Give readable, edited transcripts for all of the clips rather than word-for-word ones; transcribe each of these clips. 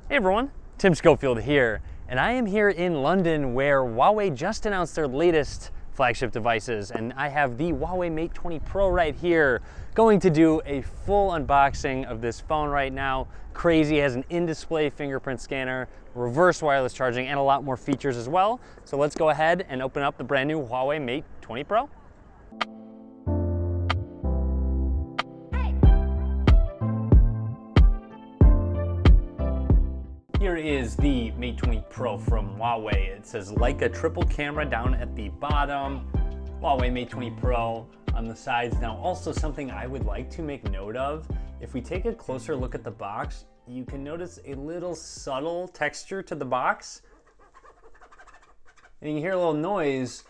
Hey everyone, Tim Schofield here, and I am here in London where Huawei just announced their latest flagship devices, and I have the Huawei Mate 20 Pro right here, going to do a full unboxing of this phone right now. Crazy, it has an in-display fingerprint scanner, reverse wireless charging, and a lot more features as well. So let's go ahead and open up the brand new Huawei Mate 20 Pro. Here is the Mate 20 Pro from Huawei. It says Leica triple camera down at the bottom. Huawei Mate 20 Pro on the sides. Now also something I would like to make note of, if we take a closer look at the box, you can notice a little subtle texture to the box. And you can hear a little noise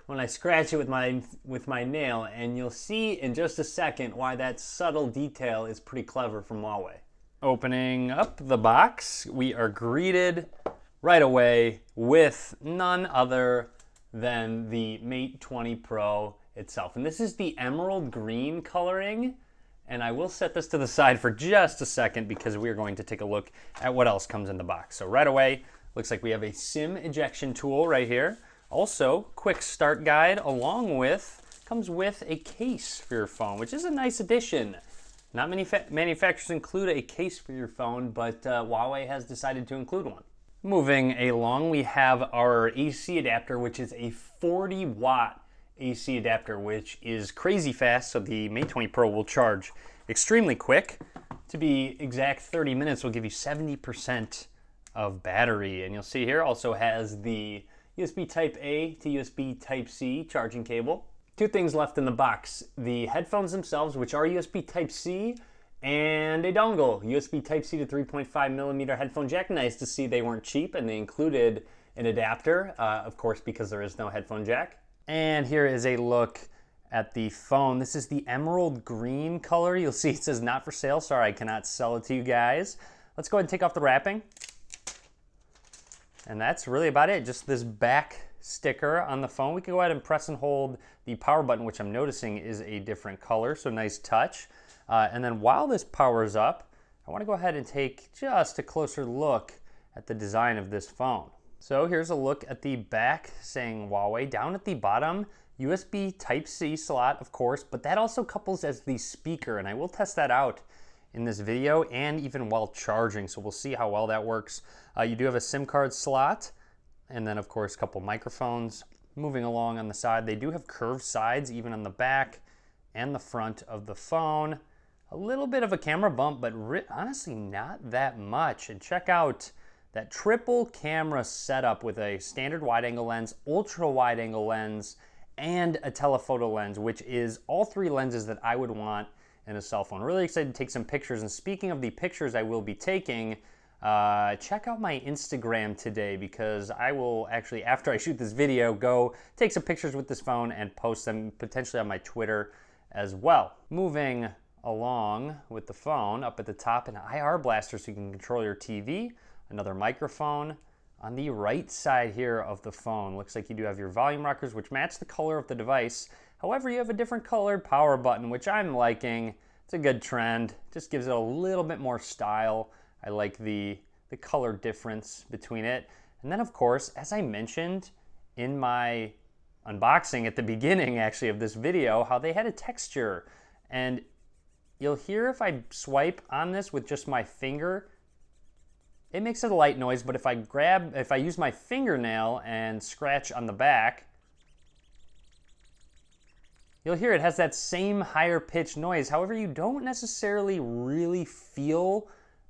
when I scratch it with my nail, and you'll see in just a second why that subtle detail is pretty clever from Huawei. Opening up the box, we are greeted right away with none other than the Mate 20 Pro itself. And this is the emerald green coloring. And I will set this to the side for just a second because we are going to take a look at what else comes in the box. So right away, looks like we have a SIM ejection tool right here. Also, quick start guide comes with a case for your phone, which is a nice addition. Not many manufacturers include a case for your phone, but Huawei has decided to include one. Moving along, we have our AC adapter, which is a 40-watt AC adapter, which is crazy fast, so the Mate 20 Pro will charge extremely quick. To be exact, 30 minutes will give you 70% of battery. And you'll see here also has the USB Type-A to USB Type-C charging cable. Two things left in the box: the headphones themselves, which are USB Type-C, and a dongle, USB Type-C to 3.5 millimeter headphone jack. Nice to see they weren't cheap and they included an adapter, of course, because there is no headphone jack. And here is a look at the phone. This is the emerald green color. You'll see it says not for sale. Sorry, I cannot sell it to you guys. Let's go ahead and take off the wrapping. And that's really about it. Just this back sticker on the phone. We can go ahead and press and hold the power button, which I'm noticing is a different color, so nice touch. And then while this powers up, I want to go ahead and take just a closer look at the design of this phone. So here's a look at the back saying Huawei. Down at the bottom, USB Type-C slot, of course, but that also couples as the speaker, and I will test that out in this video and even while charging, so we'll see how well that works. You do have a SIM card slot, and then of course a couple microphones. Moving along on the side, they do have curved sides even on the back and the front of the phone. A little bit of a camera bump, but honestly not that much. And check out that triple camera setup with a standard wide angle lens, ultra wide angle lens, and a telephoto lens, which is all three lenses that I would want in a cell phone. Really excited to take some pictures. And speaking of the pictures I will be taking, check out my Instagram today, because I will actually, after I shoot this video, go take some pictures with this phone and post them potentially on my Twitter as well. Moving along with the phone, up at the top, an IR blaster so you can control your TV, another microphone. On the right side here of the phone, looks like you do have your volume rockers, which match the color of the device. However, you have a different colored power button, which I'm liking. It's a good trend. Just gives it a little bit more style. I like the color difference between it. And then, of course, as I mentioned in my unboxing at the beginning, actually, of this video, how they had a texture. And you'll hear if I swipe on this with just my finger, it makes a light noise, but if I use my fingernail and scratch on the back, you'll hear it has that same higher pitched noise. However, you don't necessarily really feel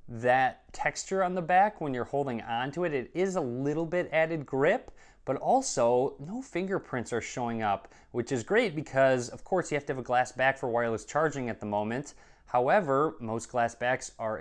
that texture on the back when you're holding on to it. It is a little bit added grip, but also no fingerprints are showing up, which is great because, of course, you have to have a glass back for wireless charging at the moment. However, most glass backs are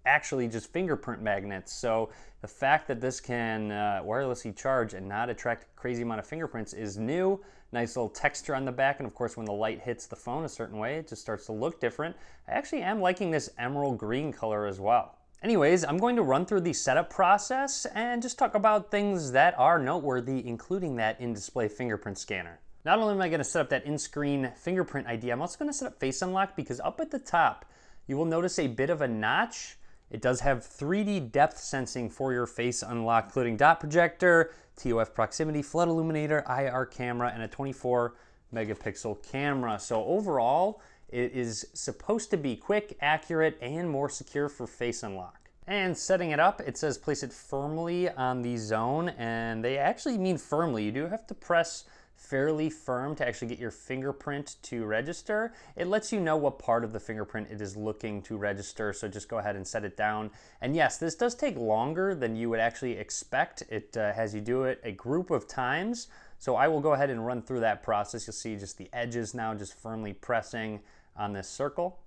actually just fingerprint magnets. So the fact that this can wirelessly charge and not attract a crazy amount of fingerprints is new. Nice little texture on the back, and of course when the light hits the phone a certain way, it just starts to look different. I actually am liking this emerald green color as well. Anyways, I'm going to run through the setup process and just talk about things that are noteworthy, including that in-display fingerprint scanner. Not only am I going to set up that in-screen fingerprint ID, I'm also going to set up Face Unlock, because up at the top, you will notice a bit of a notch It does have 3D depth sensing for your face unlock, including dot projector, TOF proximity, flood illuminator, IR camera, and a 24 megapixel camera. So overall, it is supposed to be quick, accurate, and more secure for face unlock. And setting it up, it says place it firmly on the zone, and they actually mean firmly. You do have to press fairly firm to actually get your fingerprint to register. It lets you know what part of the fingerprint it is looking to register, so just go ahead and set it down. And yes, this does take longer than you would actually expect. It has you do it a group of times, so I will go ahead and run through that process. You'll see just the edges now just firmly pressing on this circle.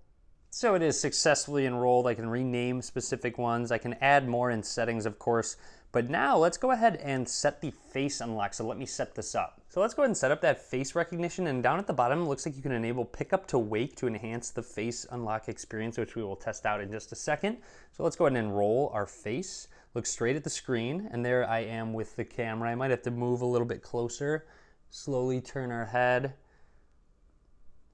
So it is successfully enrolled. I can rename specific ones. I can add more in settings, of course. But now let's go ahead and set the face unlock. So let me set this up. So let's go ahead and set up that face recognition. And down at the bottom, it looks like you can enable pick up to wake to enhance the face unlock experience, which we will test out in just a second. So let's go ahead and enroll our face. Look straight at the screen. And there I am with the camera. I might have to move a little bit closer. Slowly turn our head.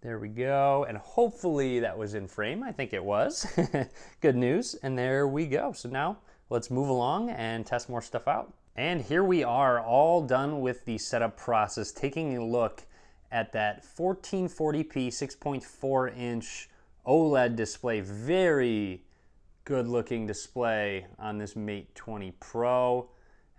There we go, and hopefully that was in frame. I think it was. Good news, and there we go. So now let's move along and test more stuff out. And here we are, all done with the setup process, taking a look at that 1440p 6.4-inch OLED display. Very good looking display on this Mate 20 Pro.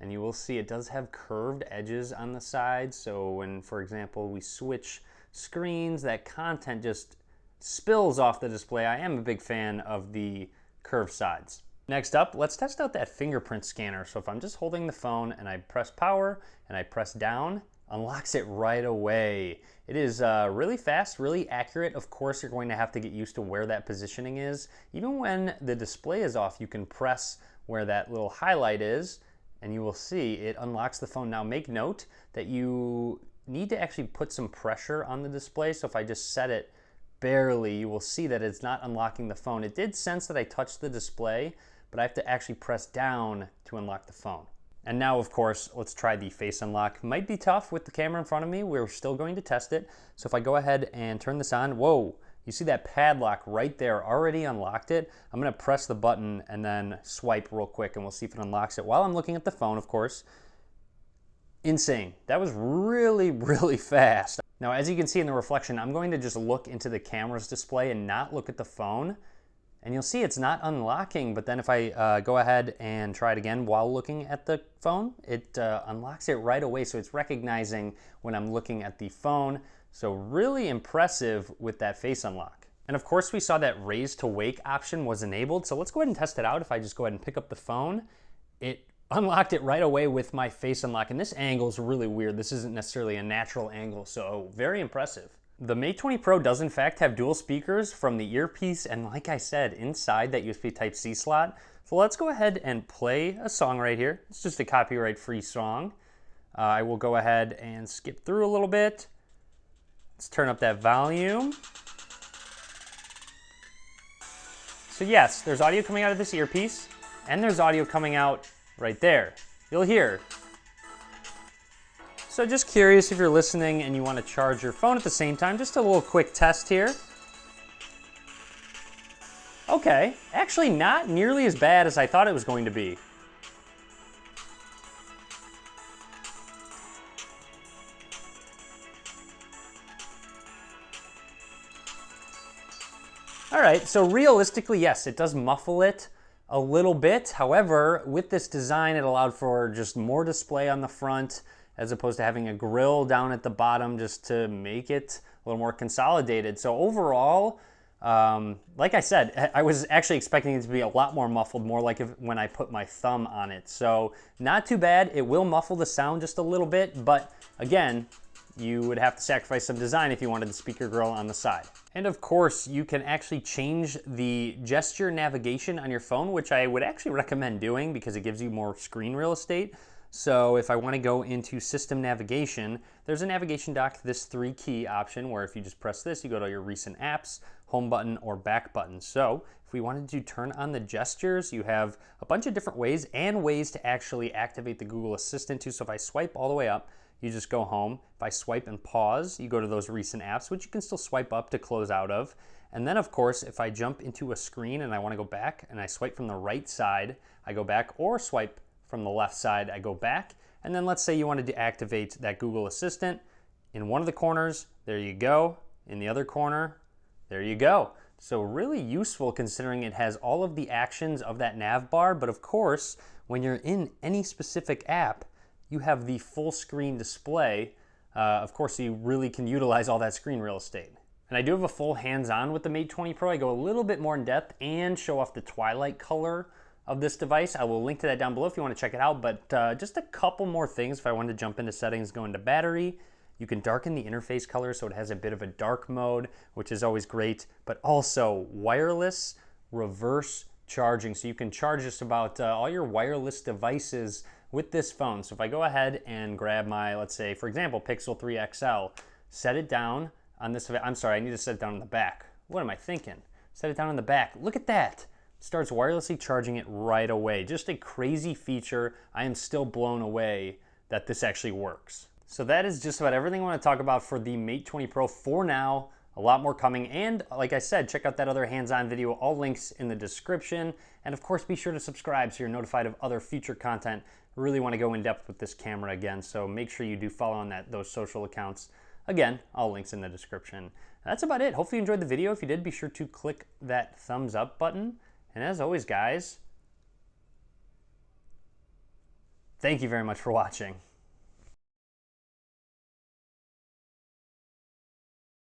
And you will see it does have curved edges on the sides, so when, for example, we switch screens, that content just spills off the display. I am a big fan of the curved sides. Next up, let's test out that fingerprint scanner. So if I'm just holding the phone and I press power and I press down, unlocks it right away. It is really fast, really accurate. Of course, you're going to have to get used to where that positioning is. Even when the display is off, you can press where that little highlight is and you will see it unlocks the phone. Now make note that you need to actually put some pressure on the display. So if I just set it barely, you will see that it's not unlocking the phone. It did sense that I touched the display, but I have to actually press down to unlock the phone. And now, of course, let's try the face unlock. Might be tough with the camera in front of me. We're still going to test it. So if I go ahead and turn this on, whoa, you see that padlock right there, already unlocked it. I'm gonna press the button and then swipe real quick and we'll see if it unlocks it while I'm looking at the phone, of course. Insane. That was really, really fast. Now, as you can see in the reflection, I'm going to just look into the camera's display and not look at the phone. And you'll see it's not unlocking, but then if I go ahead and try it again while looking at the phone, it unlocks it right away. So it's recognizing when I'm looking at the phone. So really impressive with that face unlock. And of course, we saw that raise to wake option was enabled. So let's go ahead and test it out. If I just go ahead and pick up the phone, it unlocked it right away with my face unlock. And this angle is really weird. This isn't necessarily a natural angle, so very impressive. The Mate 20 Pro does in fact have dual speakers from the earpiece, and like I said, inside that USB Type-C slot. So let's go ahead and play a song right here. It's just a copyright-free song. I will go ahead and skip through a little bit. Let's turn up that volume. So yes, there's audio coming out of this earpiece, and there's audio coming out right there. You'll hear. So just curious if you're listening and you want to charge your phone at the same time, just a little quick test here. Okay, actually not nearly as bad as I thought it was going to be. All right, so realistically, yes, it does muffle it a little bit. However, with this design, it allowed for just more display on the front as opposed to having a grill down at the bottom just to make it a little more consolidated. So overall, like I said, I was actually expecting it to be a lot more muffled, more like when I put my thumb on it. So not too bad. It will muffle the sound just a little bit, but again, you would have to sacrifice some design if you wanted the speaker grill on the side. And of course, you can actually change the gesture navigation on your phone, which I would actually recommend doing because it gives you more screen real estate. So if I want to go into system navigation, there's a navigation dock, this 3-key option, where if you just press this, you go to your recent apps, home button, or back button. So if we wanted to turn on the gestures, you have a bunch of different ways and ways to actually activate the Google Assistant too. So if I swipe all the way up, you just go home. If I swipe and pause, you go to those recent apps, which you can still swipe up to close out of. And then of course, if I jump into a screen and I want to go back and I swipe from the right side, I go back, or swipe from the left side, I go back. And then let's say you wanted to activate that Google Assistant. In one of the corners, there you go. In the other corner, there you go. So really useful considering it has all of the actions of that nav bar, but of course, when you're in any specific app, you have the full screen display. Of course, you really can utilize all that screen real estate. And I do have a full hands-on with the Mate 20 Pro. I go a little bit more in depth and show off the twilight color of this device. I will link to that down below if you want to check it out, but just a couple more things if I wanted to jump into settings, go into battery. You can darken the interface color so it has a bit of a dark mode, which is always great, but also wireless reverse charging. So you can charge just about all your wireless devices with this phone. So if I go ahead and grab my, let's say, for example, Pixel 3 XL, set it down on this, I'm sorry, I need to set it down in the back. What am I thinking? Set it down in the back. Look at that. Starts wirelessly charging it right away. Just a crazy feature. I am still blown away that this actually works. So that is just about everything I want to talk about for the Mate 20 Pro for now. A lot more coming, and like I said, check out that other hands-on video, all links in the description. And of course, be sure to subscribe so you're notified of other future content. I really want to go in depth with this camera again, so make sure you do follow on those social accounts. Again, all links in the description. That's about it. Hopefully you enjoyed the video. If you did, be sure to click that thumbs up button. And as always, guys, thank you very much for watching.